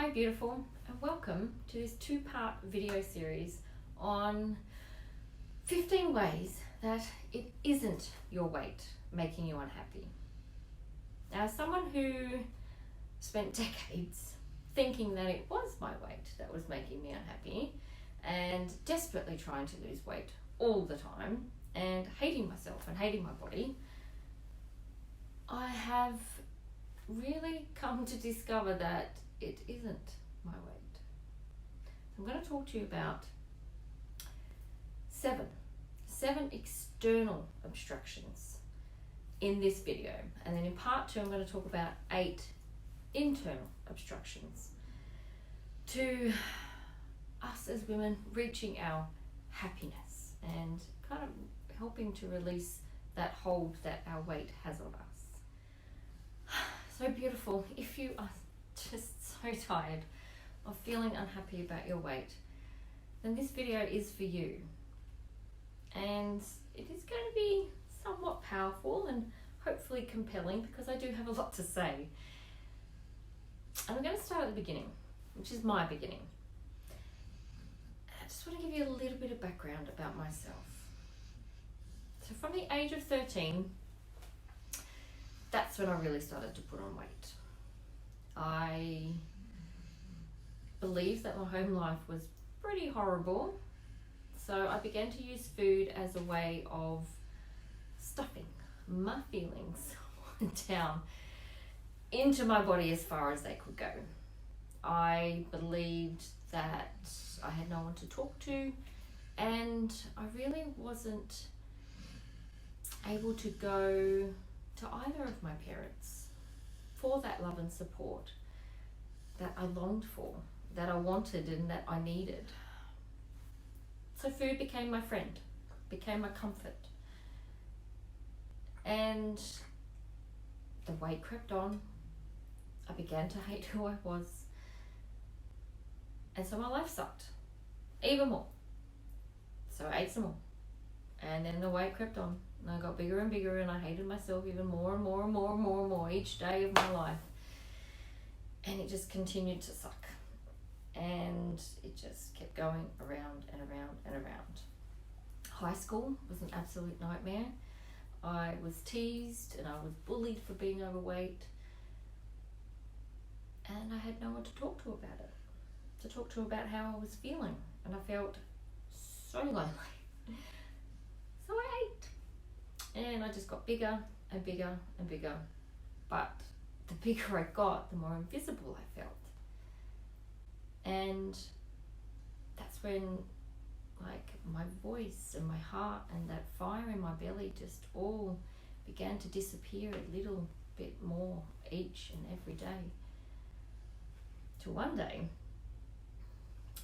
Hi beautiful, and welcome to this two-part video series on 15 ways that it isn't your weight making you unhappy. Now, as someone who spent decades thinking that it was my weight that was making me unhappy and desperately trying to lose weight all the time and hating myself and hating my body, I have really come to discover that it isn't my weight. So I'm going to talk to you about seven external obstructions in this video, and then in part two I'm going to talk about 8 internal obstructions to us as women reaching our happiness and kind of helping to release that hold that our weight has on us. So beautiful. If you are just so tired of feeling unhappy about your weight, then this video is for you. And it is going to be somewhat powerful and hopefully compelling because I do have a lot to say. And I'm going to start at the beginning, which is my beginning. I just want to give you a little bit of background about myself. So from the age of 13, that's when I really started to put on weight. I believed that my home life was pretty horrible, so I began to use food as a way of stuffing my feelings down into my body as far as they could go. I believed that I had no one to talk to, and I really wasn't able to go to either of my parents for that love and support that I longed for, that I wanted and that I needed. So food became my friend, became my comfort. And the weight crept on. I began to hate who I was. And so my life sucked even more. So I ate some more. And then the weight crept on. And I got bigger and bigger, and I hated myself even more and more and more and more and more each day of my life. And it just continued to suck. And it just kept going around and around and around. High school was an absolute nightmare. I was teased and I was bullied for being overweight. And I had no one to talk to about it. To talk to about how I was feeling. And I felt so lonely. So I ate. And I just got bigger and bigger and bigger. But the bigger I got, the more invisible I felt. And that's when, like, my voice and my heart and that fire in my belly just all began to disappear a little bit more each and every day. Till one day,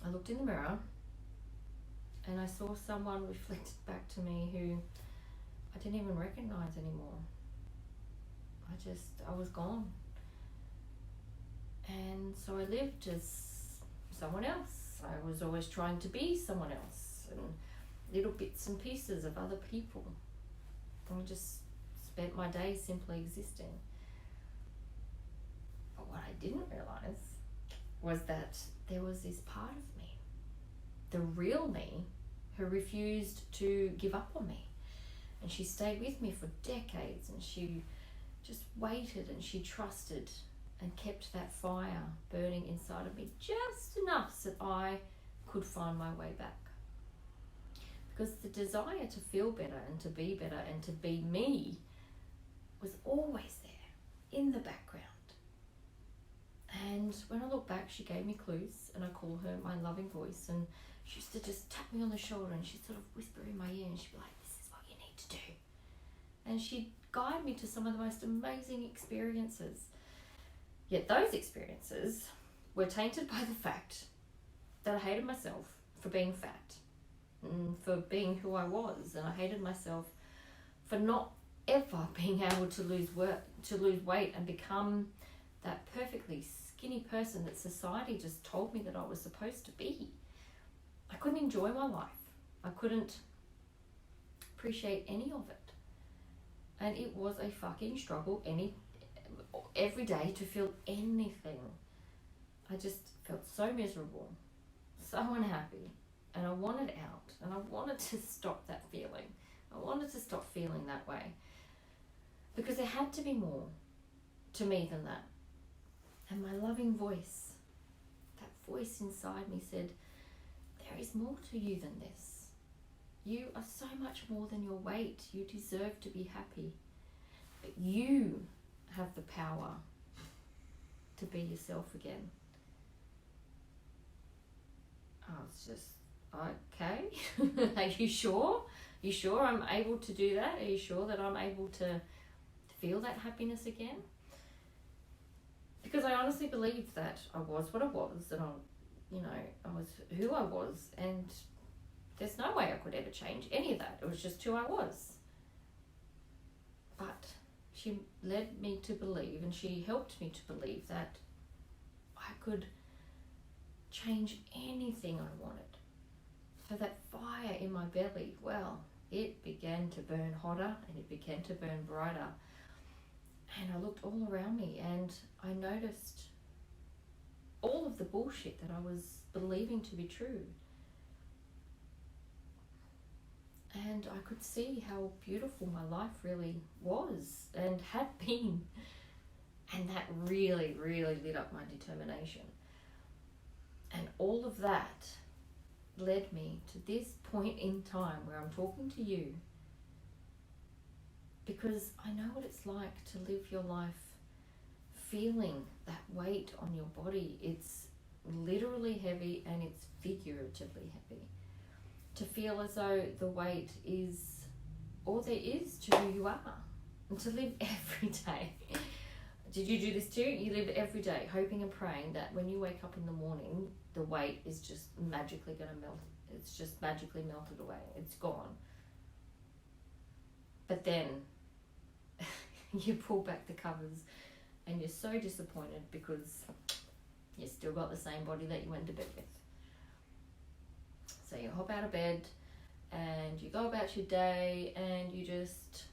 I looked in the mirror and I saw someone reflected back to me who I didn't even recognize anymore. I was gone. And so I lived as someone else. I was always trying to be someone else, and little bits and pieces of other people. I just spent my days simply existing. But what I didn't realize was that there was this part of me, the real me, who refused to give up on me. And she stayed with me for decades, and she just waited and she trusted and kept that fire burning inside of me just enough so that I could find my way back. Because the desire to feel better and to be better and to be me was always there in the background. And when I look back, she gave me clues, and I call her my loving voice, and she used to just tap me on the shoulder and she'd sort of whisper in my ear and she'd be like, "This is what you need to do." And she'd guide me to some of the most amazing experiences. Yet those experiences were tainted by the fact that I hated myself for being fat and for being who I was, and I hated myself for not ever being able to lose weight and become that perfectly skinny person that society just told me that I was supposed to be. I couldn't enjoy my life. I couldn't appreciate any of it. And it was a fucking struggle every day to feel anything I just felt so miserable, so unhappy, and I wanted out, and I wanted to stop that feeling. I wanted to stop feeling that way, because there had to be more to me than that. And my loving voice, that voice inside me said, there is more to you than this. You are so much more than your weight. You deserve to be happy. But you have the power to be yourself again. I was just, okay, are you sure? You sure I'm able to do that? Are you sure that I'm able to feel that happiness again? Because I honestly believed that I was what I was, and I was who I was, and there's no way I could ever change any of that. It was just who I was. But she led me to believe, and she helped me to believe that I could change anything I wanted. So that fire in my belly, well, it began to burn hotter, and it began to burn brighter. And I looked all around me, and I noticed all of the bullshit that I was believing to be true. And I could see how beautiful my life really was and had been. And that really, really lit up my determination. And all of that led me to this point in time where I'm talking to you, because I know what it's like to live your life feeling that weight on your body. It's literally heavy, and it's figuratively heavy. To feel as though the weight is all there is to who you are, and to live every day. Did you do this too? You live every day hoping and praying that when you wake up in the morning, the weight is just magically going to melt. It's just magically melted away. It's gone. But then you pull back the covers and you're so disappointed because you still got the same body that you went to bed with. So you hop out of bed and you go about your day, and you just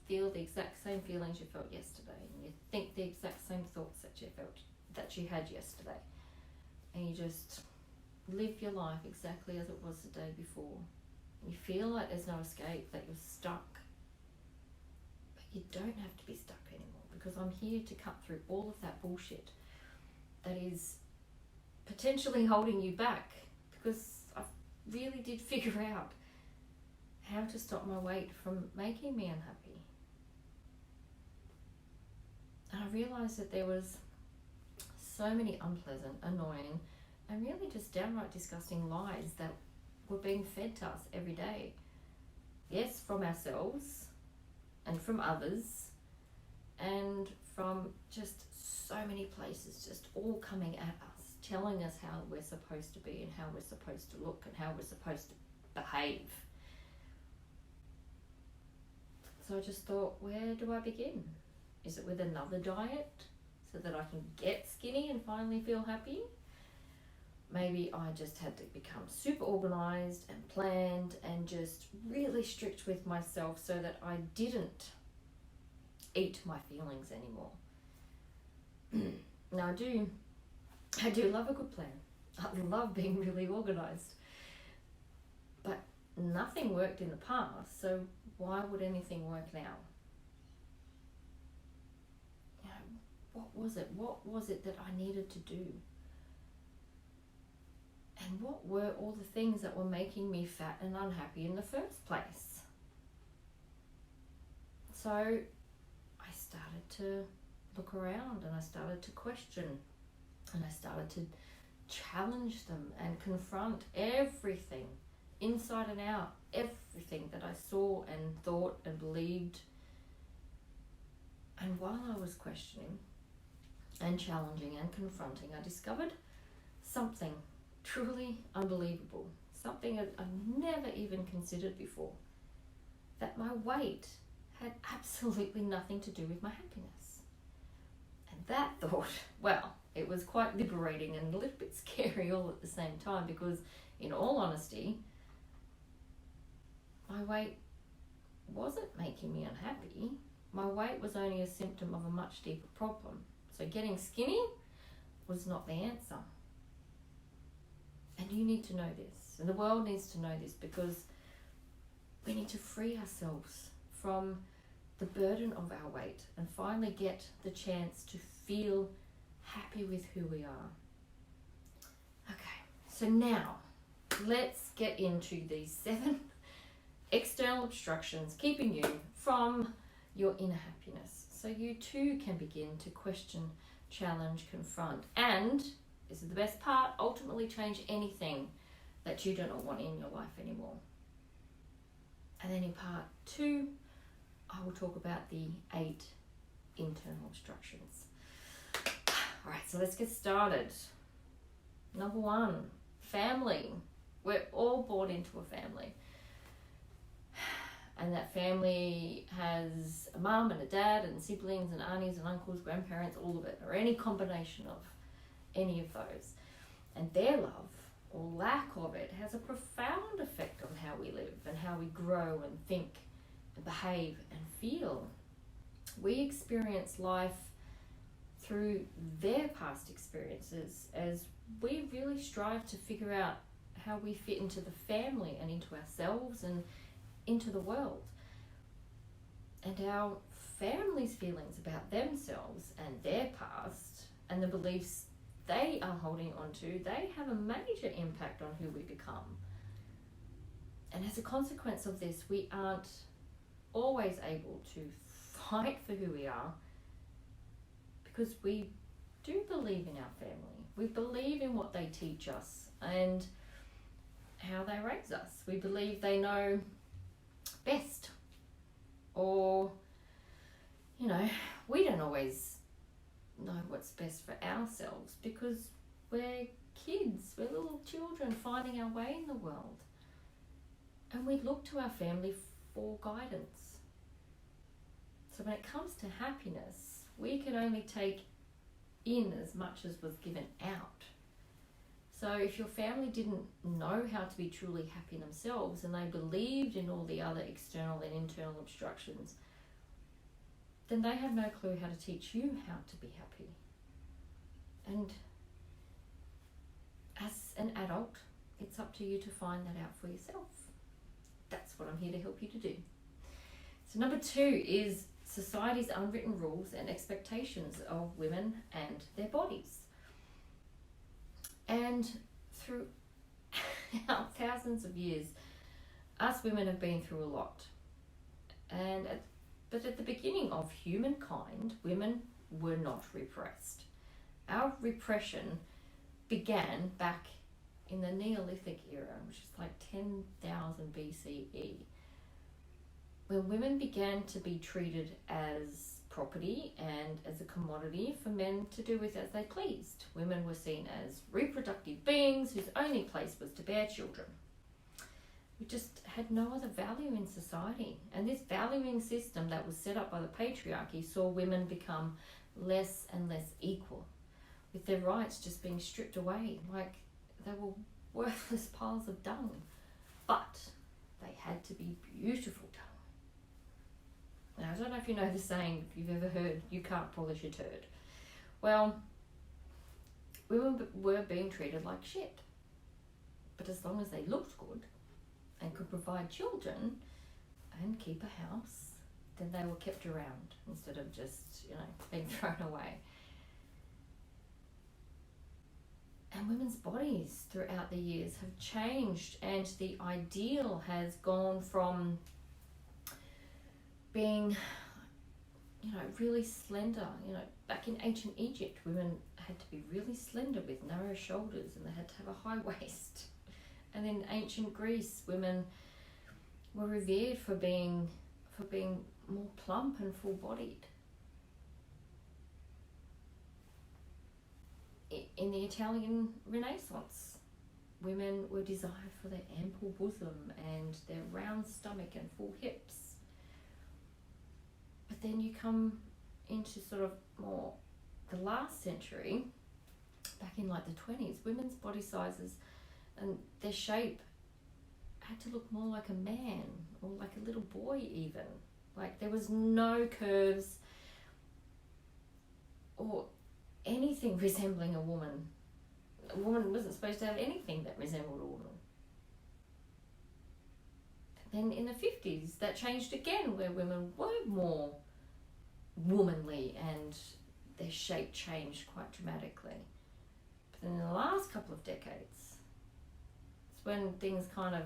feel the exact same feelings you felt yesterday, and you think the exact same thoughts that you had yesterday, and you just live your life exactly as it was the day before. You feel like there's no escape, that you're stuck. But you don't have to be stuck anymore, because I'm here to cut through all of that bullshit that is potentially holding you back, because I really did figure out how to stop my weight from making me unhappy. And I realised that there was so many unpleasant, annoying, and really just downright disgusting lies that were being fed to us every day. Yes, from ourselves and from others and from just so many places, just all coming at us, telling us how we're supposed to be and how we're supposed to look and how we're supposed to behave. So I just thought, where do I begin? Is it with another diet so that I can get skinny and finally feel happy? Maybe I just had to become super organized and planned and just really strict with myself so that I didn't eat my feelings anymore. Now I do love a good plan. I love being really organized. But nothing worked in the past, so why would anything work now? You know, what was it? What was it that I needed to do? And what were all the things that were making me fat and unhappy in the first place? So I started to look around, and I started to question, and I started to challenge them and confront everything, inside and out, everything that I saw and thought and believed. And while I was questioning and challenging and confronting, I discovered something truly unbelievable, something I've never even considered before, that my weight had absolutely nothing to do with my happiness. And that thought, well, it was quite liberating and a little bit scary all at the same time, because in all honesty, my weight wasn't making me unhappy. My weight was only a symptom of a much deeper problem. So getting skinny was not the answer. And you need to know this, and the world needs to know this, because we need to free ourselves from the burden of our weight and finally get the chance to feel happy with who we are. Okay, so now let's get into these 7 external obstructions keeping you from your inner happiness, so you too can begin to question, challenge, confront, and this is the best part, ultimately change anything that you do not want in your life anymore. And then in part 2, I will talk about the 8 internal obstructions. All right, so let's get started. Number 1, family. We're all born into a family. And that family has a mum and a dad and siblings and aunties and uncles, grandparents, all of it, or any combination of any of those. And their love or lack of it has a profound effect on how we live and how we grow and think and behave and feel. We experience life through their past experiences as we really strive to figure out how we fit into the family and into ourselves and into the world. And our family's feelings about themselves and their past and the beliefs they are holding on to, they have a major impact on who we become. And as a consequence of this, we aren't always able to fight for who we are, because we do believe in our family. We believe in what they teach us and how they raise us. We believe they know best, or we don't always know what's best for ourselves, because we're kids, we're little children finding our way in the world, and we look to our family for guidance. So when it comes to happiness, we can only take in as much as was given out. So if your family didn't know how to be truly happy themselves, and they believed in all the other external and internal obstructions, then they have no clue how to teach you how to be happy. And as an adult, it's up to you to find that out for yourself. That's what I'm here to help you to do. So number 2 is society's unwritten rules and expectations of women and their bodies. And through thousands of years, us women have been through a lot. But at the beginning of humankind, women were not repressed. Our repression began back in the Neolithic era, which is like 10,000 BCE, when women began to be treated as property and as a commodity for men to do with as they pleased. Women were seen as reproductive beings whose only place was to bear children. We just had no other value in society. And this valuing system that was set up by the patriarchy saw women become less and less equal, with their rights just being stripped away like they were worthless piles of dung. But they had to be beautiful dung. Now, I don't know if you know the saying, if you've ever heard, you can't polish a turd. Well, women were being treated like shit. But as long as they looked good and could provide children and keep a house, then they were kept around instead of just, being thrown away. And women's bodies throughout the years have changed, and the ideal has gone from being, really slender. Back in ancient Egypt, women had to be really slender with narrow shoulders, and they had to have a high waist. And in ancient Greece, women were revered for being more plump and full-bodied. In the Italian Renaissance, women were desired for their ample bosom and their round stomach and full hips. But then you come into sort of more the last century, back in like the 20s, women's body sizes and their shape had to look more like a man or like a little boy even. Like there was no curves or anything resembling a woman. A woman wasn't supposed to have anything that resembled a woman. Then in the 50s, that changed again, where women were more womanly and their shape changed quite dramatically. But then in the last couple of decades, it's when things kind of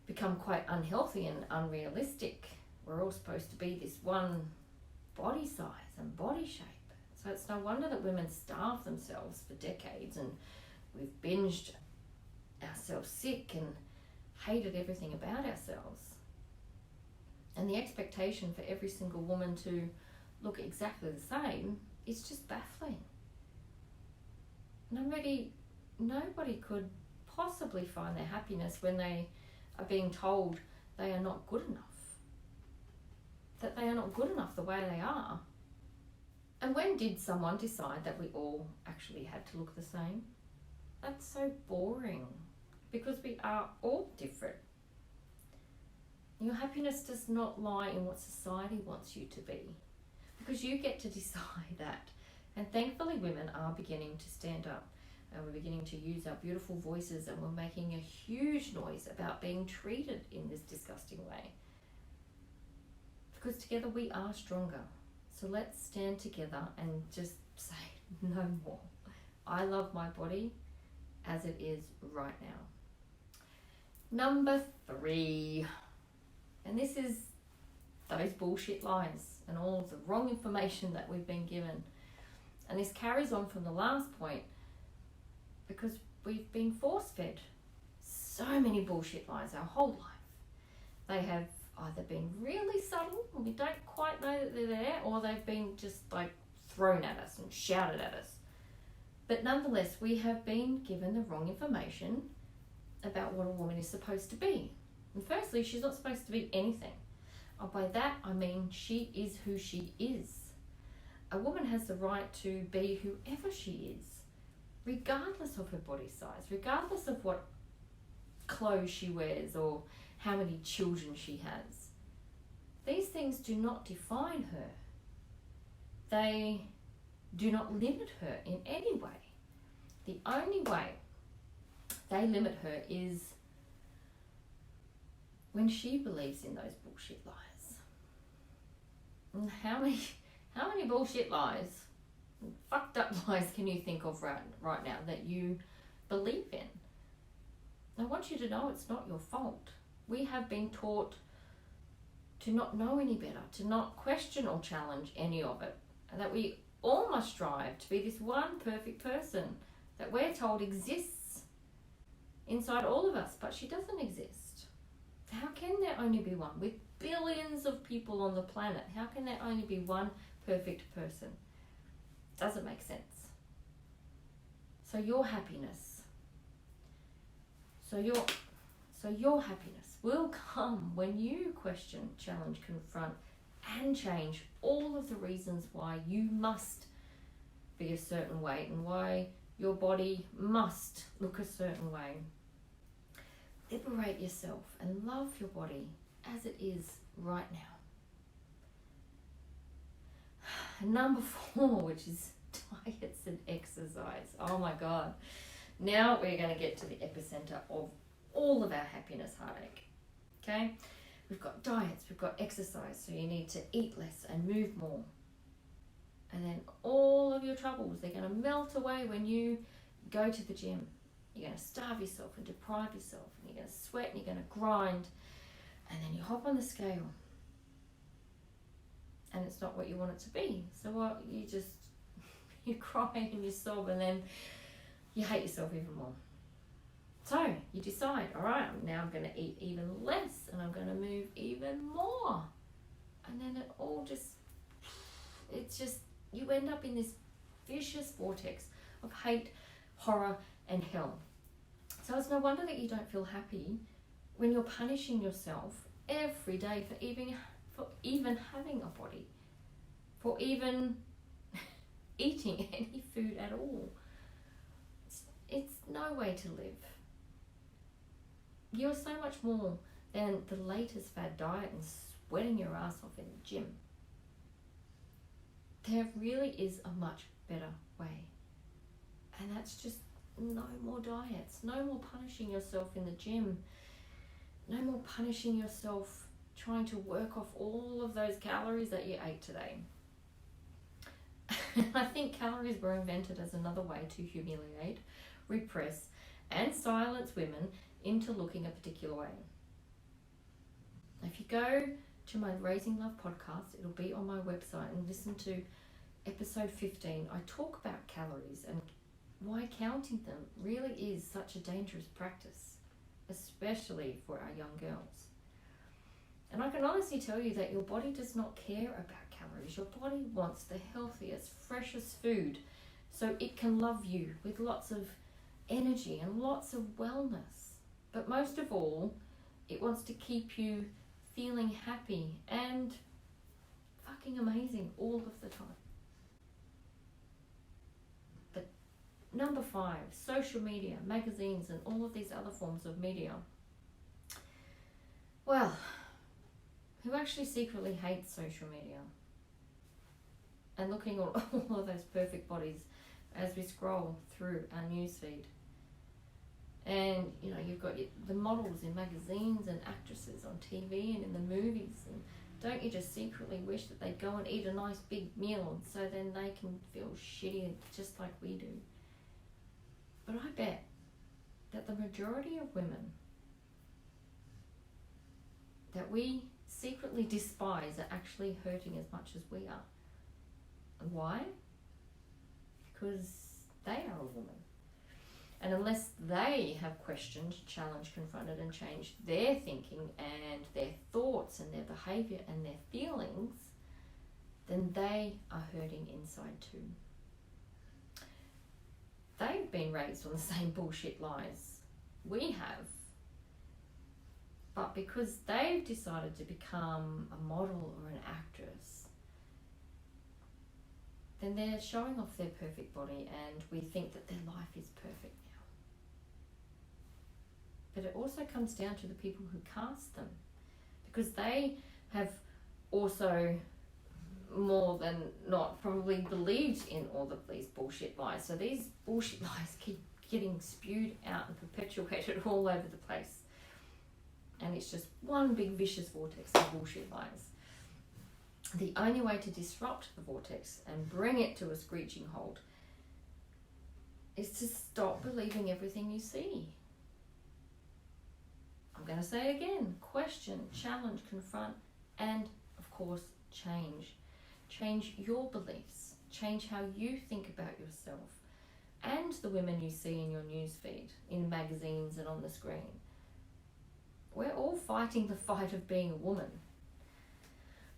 become quite unhealthy and unrealistic. We're all supposed to be this one body size and body shape. So it's no wonder that women starve themselves for decades, and we've binged ourselves sick and hated everything about ourselves. And the expectation for every single woman to look exactly the same is just baffling. Nobody could possibly find their happiness when they are being told they are not good enough. That they are not good enough the way they are. And when did someone decide that we all actually had to look the same? That's so boring, because we are all different. Your happiness does not lie in what society wants you to be, because you get to decide that. And thankfully women are beginning to stand up, and we're beginning to use our beautiful voices, and we're making a huge noise about being treated in this disgusting way. Because together we are stronger. So let's stand together and just say no more. I love my body as it is right now. Number 3. And this is those bullshit lies and all of the wrong information that we've been given. And this carries on from the last point, because we've been force-fed so many bullshit lies our whole life. They have either been really subtle and we don't quite know that they're there, or they've been just like thrown at us and shouted at us. But nonetheless, we have been given the wrong information about what a woman is supposed to be. And firstly, she's not supposed to be anything. By that I mean she is who she is. A woman has the right to be whoever she is, regardless of her body size, regardless of what clothes she wears or how many children she has. These things do not define her. They do not limit her in any way. The only way they limit her is when she believes in those bullshit lies. And how many bullshit lies, fucked up lies can you think of right now that you believe in? I want you to know it's not your fault. We have been taught to not know any better, to not question or challenge any of it, and that we all must strive to be this one perfect person that we're told exists inside all of us, but she doesn't exist. How can there only be one? With billions of people on the planet, how can there only be one perfect person? Doesn't make sense. So your happiness, so your happiness will come when you question, challenge, confront, and change all of the reasons why you must be a certain way and why your body must look a certain way. Liberate yourself and love your body as it is right now. And number 4, which is diets and exercise. Oh my God. Now we're going to get to the epicenter of all of our happiness heartache. Okay? We've got diets, we've got exercise, so you need to eat less and move more. And then all of your troubles, they're going to melt away when you go to the gym. You're going to starve yourself and deprive yourself, and you're going to sweat and you're going to grind, and then you hop on the scale and it's not what you want it to be. So what? You cry and you sob, and then you hate yourself even more. So you decide, all right, now I'm going to eat even less and I'm going to move even more. And then you end up in this vicious vortex of hate, horror, and hell. So it's no wonder that you don't feel happy when you're punishing yourself every day for even having a body, for even eating any food at all. It's no way to live. You're so much more than the latest fad diet and sweating your ass off in the gym. there really is a much better way. And that's just no more diets, no more punishing yourself in the gym, no more punishing yourself trying to work off all of those calories that you ate today. I think calories were invented as another way to humiliate, repress, and silence women into looking a particular way. If you go to my Raising Love podcast, it'll be on my website, and listen to episode 15. I talk about calories and why counting them really is such a dangerous practice, especially for our young girls. And I can honestly tell you that your body does not care about calories. Your body wants the healthiest, freshest food so it can love you with lots of energy and lots of wellness. But most of all, it wants to keep you feeling happy and fucking amazing all of the time. But number 5, social media, magazines, and all of these other forms of media. Well, who actually secretly hates social media and looking at all of those perfect bodies as we scroll through our newsfeed. And you've got the models in magazines and actresses on TV and in the movies, and don't you just secretly wish that they go and eat a nice big meal so then they can feel shitty just like we do? But I bet that the majority of women that we secretly despise are actually hurting as much as we are. And why? Because they are a woman. And unless they have questioned, challenged, confronted, and changed their thinking and their thoughts and their behaviour and their feelings, then they are hurting inside too. They've been raised on the same bullshit lies we have. But because they've decided to become a model or an actress, then they're showing off their perfect body, and we think that their life is perfect now. But it also comes down to the people who cast them, because they have also more than not probably believed in all of these bullshit lies. So these bullshit lies keep getting spewed out and perpetuated all over the place. And it's just one big vicious vortex of bullshit lies. The only way to disrupt the vortex and bring it to a screeching halt is to stop believing everything you see. I'm going to say it again. Question, challenge, confront, and of course, change. Change your beliefs. Change how you think about yourself and the women you see in your newsfeed, in magazines and on the screen. We're all fighting the fight of being a woman.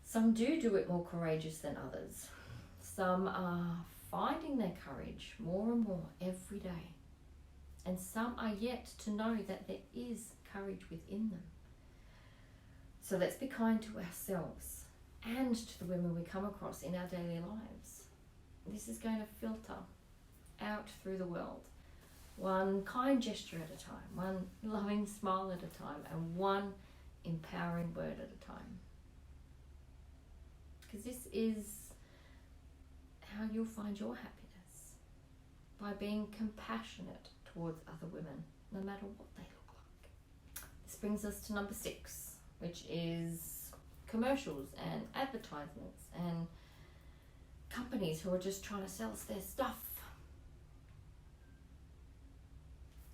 Some do it more courageous than others. Some are finding their courage more and more every day. And some are yet to know that there is courage within them. So let's be kind to ourselves and to the women we come across in our daily lives. This is going to filter out through the world. One kind gesture at a time, one loving smile at a time, and one empowering word at a time. Because this is how you'll find your happiness, by being compassionate towards other women, no matter what they look like. This brings us to number 6, which is commercials and advertisements and companies who are just trying to sell us their stuff.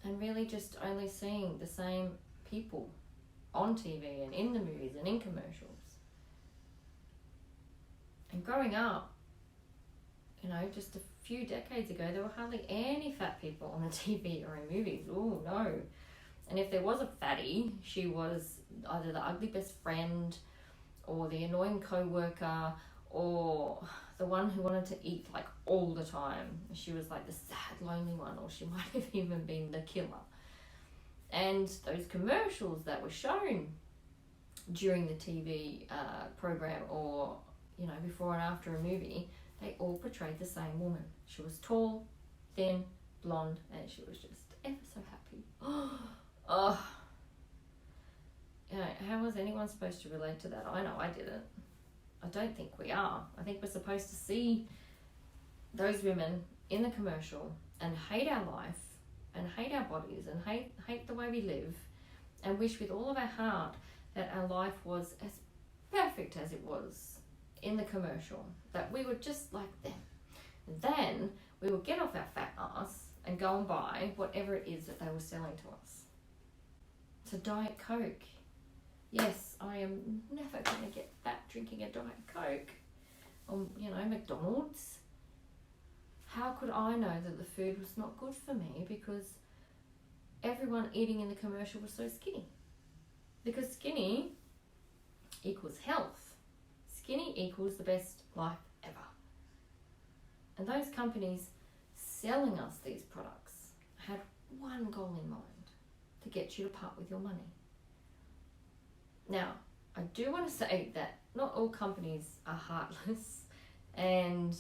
And really just only seeing the same people on TV and in the movies and in commercials. And growing up, just a few decades ago, there were hardly any fat people on the TV or in movies. Oh no. And if there was a fatty, she was either the ugly best friend or the annoying co-worker or the one who wanted to eat like all the time. She was like the sad, lonely one, or she might have even been the killer. And those commercials that were shown during the TV program or, before and after a movie, they all portrayed the same woman. She was tall, thin, blonde, and she was just ever so happy. How was anyone supposed to relate to that? I know I didn't. I don't think we are. I think we're supposed to see those women in the commercial and hate our life and hate our bodies and hate the way we live, and wish with all of our heart that our life was as perfect as it was in the commercial, that we were just like them. Then we would get off our fat ass and go and buy whatever it is that they were selling to us. So Diet Coke. Yes, I am never going to get fat drinking a Diet Coke or, McDonald's. How could I know that the food was not good for me because everyone eating in the commercial was so skinny? Because skinny equals health. Skinny equals the best life ever. And those companies selling us these products had one goal in mind: to get you to part with your money. Now, I do want to say that not all companies are heartless, and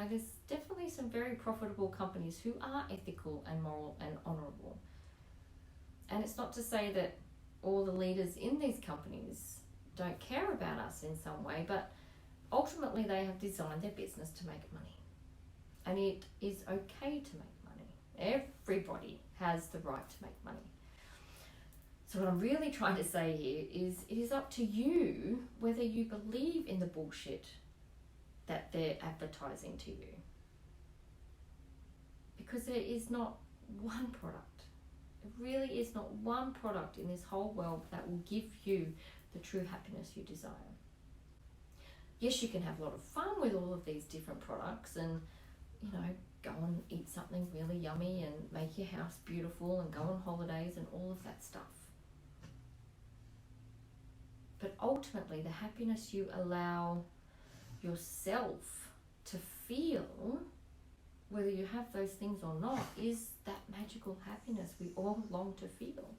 there's definitely some very profitable companies who are ethical and moral and honourable. And it's not to say that all the leaders in these companies don't care about us in some way, but ultimately they have designed their business to make money. And it is okay to make money. Everybody has the right to make money. So what I'm really trying to say here is it is up to you whether you believe in the bullshit that they're advertising to you. Because there is not one product. There really is not one product in this whole world that will give you the true happiness you desire. Yes, you can have a lot of fun with all of these different products and, go and eat something really yummy and make your house beautiful and go on holidays and all of that stuff. But ultimately, the happiness you allow yourself to feel, whether you have those things or not, is that magical happiness we all long to feel.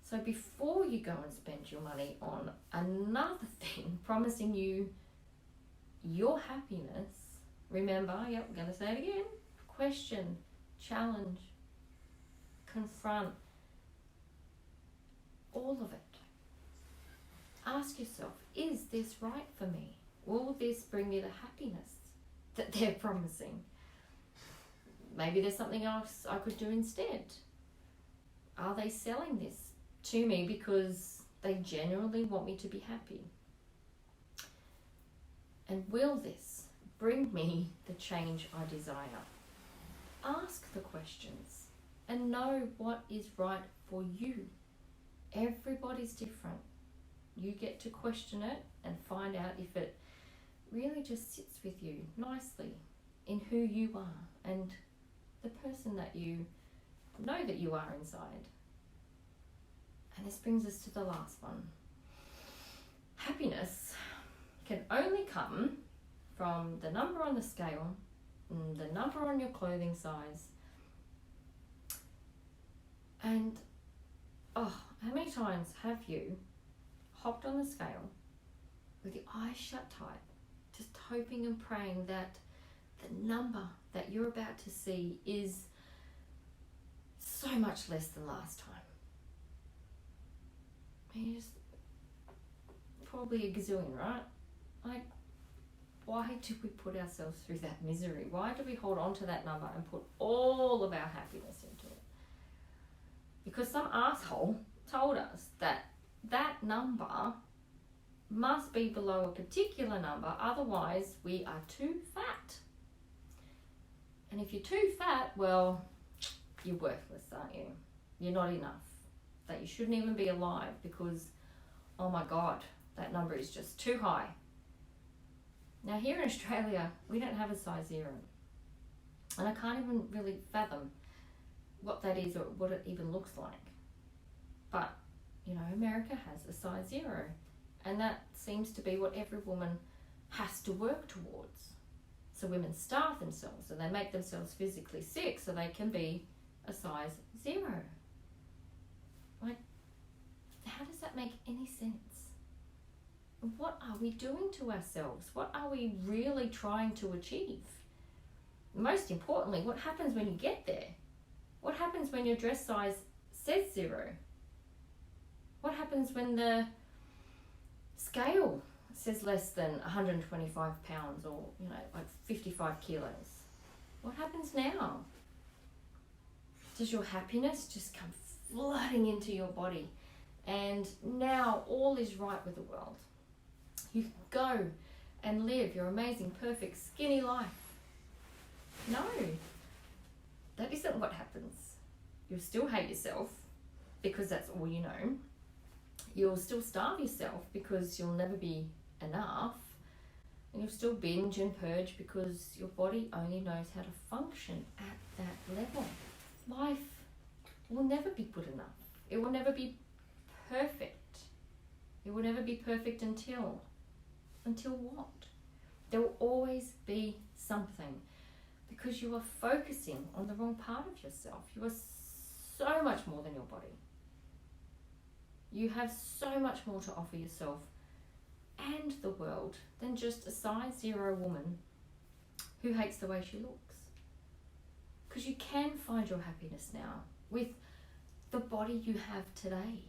So before you go and spend your money on another thing promising you your happiness, remember, we're going to say it again, question, challenge, confront, all of it. Ask yourself, is this right for me? Will this bring me the happiness that they're promising? Maybe there's something else I could do instead. Are they selling this to me because they genuinely want me to be happy? And will this bring me the change I desire? Ask the questions and know what is right for you. Everybody's different. You get to question it and find out if it really just sits with you nicely in who you are and the person that you know that you are inside. And this brings us to the last one. Happiness can only come from the number on the scale, the number on your clothing size, and how many times have you hopped on the scale with your eyes shut tight, just hoping and praying that the number that you're about to see is so much less than last time? Probably a gazillion, right? Like, why do we put ourselves through that misery? Why do we hold on to that number and put all of our happiness into it? Because some asshole told us that that number must be below a particular number, otherwise we are too fat. And if you're too fat, well, you're worthless, aren't you? You're not enough. That you shouldn't even be alive because, oh my God, that number is just too high. Now here in Australia, we don't have a size 0. And I can't even really fathom what that is or what it even looks like. But, America has a size 0. And that seems to be what every woman has to work towards. So women starve themselves and they make themselves physically sick so they can be a size 0. Like, how does that make any sense? What are we doing to ourselves? What are we really trying to achieve? Most importantly, what happens when you get there? What happens when your dress size says 0? What happens when the scale says less than 125 pounds or, like 55 kilos. What happens now? Does your happiness just come flooding into your body? And now all is right with the world. You can go and live your amazing, perfect, skinny life. No, that isn't what happens. You'll still hate yourself because that's all you know. You'll still starve yourself because you'll never be enough. And you'll still binge and purge because your body only knows how to function at that level. Life will never be good enough. It will never be perfect. It will never be perfect until what? There will always be something because you are focusing on the wrong part of yourself. You are so much more than your body. You have so much more to offer yourself and the world than just a size 0 woman who hates the way she looks. Because you can find your happiness now with the body you have today.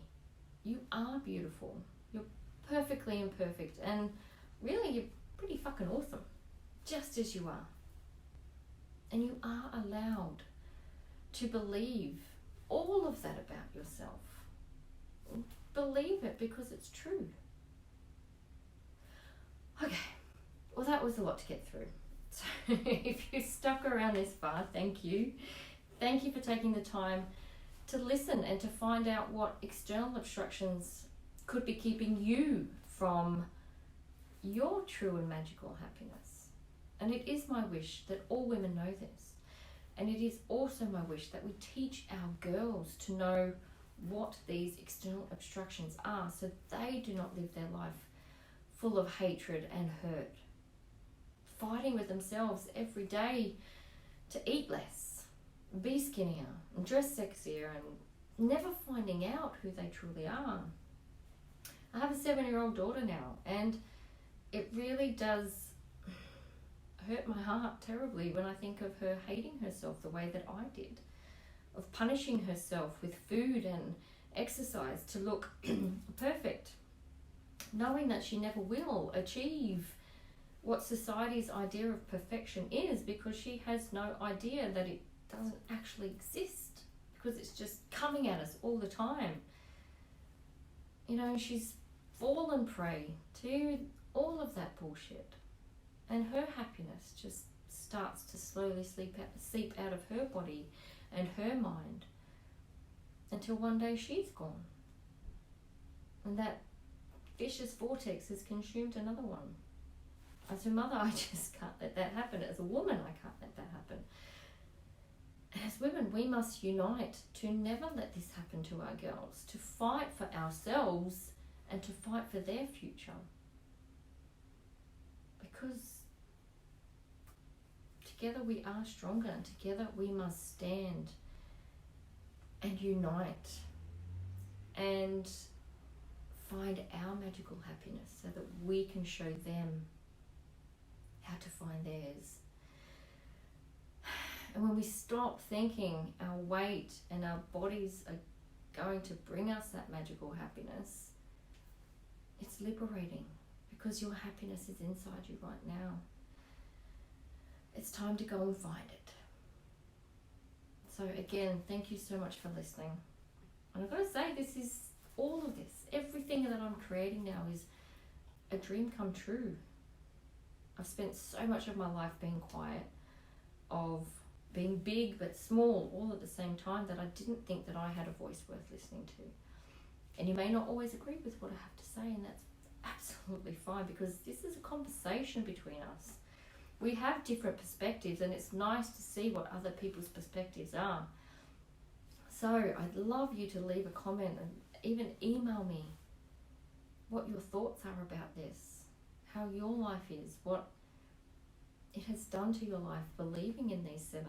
You are beautiful. You're perfectly imperfect, and really you're pretty fucking awesome, just as you are. And you are allowed to believe all of that about yourself. Believe it because it's true. Okay, well that was a lot to get through. So if you stuck around this far, thank you. Thank you for taking the time to listen and to find out what external obstructions could be keeping you from your true and magical happiness. And it is my wish that all women know this. And it is also my wish that we teach our girls to know what these external obstructions are so they do not live their life full of hatred and hurt, fighting with themselves every day to eat less, be skinnier, and dress sexier, and never finding out who they truly are. I have a 7-year-old daughter now, and it really does hurt my heart terribly when I think of her hating herself the way that I did, of punishing herself with food and exercise to look perfect, knowing that she never will achieve what society's idea of perfection is because she has no idea that it doesn't actually exist because it's just coming at us all the time. She's fallen prey to all of that bullshit, and her happiness just starts to slowly seep out of her body and her mind until one day she's gone, and that vicious vortex has consumed another one. As her mother, I just can't let that happen. As a woman, I can't let that happen. As women, we must unite to never let this happen to our girls, to fight for ourselves and to fight for their future. Because together we are stronger, and together we must stand and unite and find our magical happiness so that we can show them how to find theirs. And when we stop thinking our weight and our bodies are going to bring us that magical happiness, it's liberating because your happiness is inside you right now. It's time to go and find it. So again, thank you so much for listening. And I've got to say, this is all of this. Everything that I'm creating now is a dream come true. I've spent so much of my life being quiet, of being big but small all at the same time, that I didn't think that I had a voice worth listening to. And you may not always agree with what I have to say, and that's absolutely fine because this is a conversation between us. We have different perspectives, and it's nice to see what other people's perspectives are. So I'd love you to leave a comment and even email me what your thoughts are about this, how your life is, what it has done to your life believing in these 7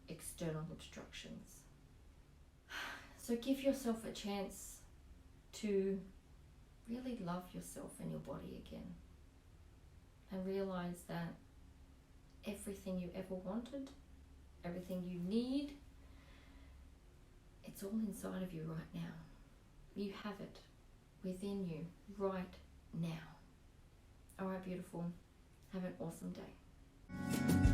external obstructions. So give yourself a chance to really love yourself and your body again, and realize that everything you ever wanted, everything you need, it's all inside of you right now. You have it within you right now. All right, beautiful. Have an awesome day.